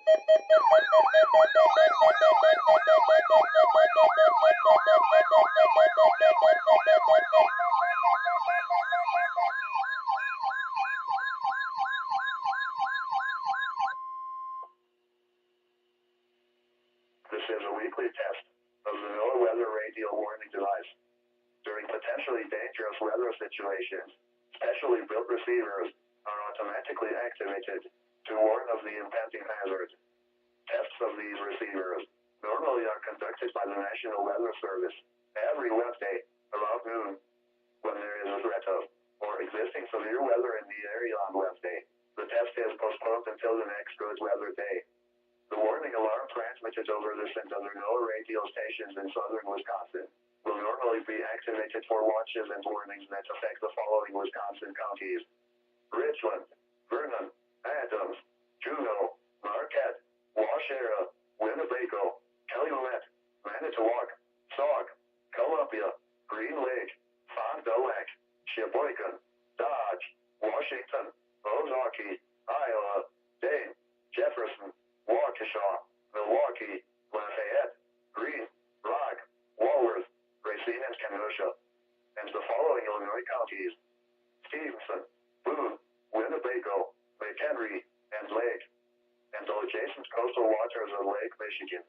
This is a weekly test of the NOAA weather radio warning device. During potentially dangerous weather situations, specially built receivers are automatically activated to warn of the impending hazard. Tests of these receivers normally are conducted by the National Weather Service every Wednesday around noon. When there is a threat of or existing severe weather in the area on Wednesday, the test is postponed until the next good weather day. The warning alarm transmitted over this and other NOAA radio stations in southern Wisconsin will normally be activated for watches and warnings that affect the following Wisconsin counties: Richland, Vernon, Adams, Juneau, Marquette, Waushara, Winnebago, Calumet, Manitowoc, Sauk, Columbia, Green Lake, Fond du Lac, Sheboygan, Dodge, Washington, Ozaukee, Iowa, Dane, Jefferson, Waukesha, Milwaukee, Lafayette, Greene, Rock, Walworth, Racine and Kenosha, and the following Illinois counties: Stevenson, Boone, Winnebago, McHenry, and Lake, and the adjacent coastal waters of Lake Michigan.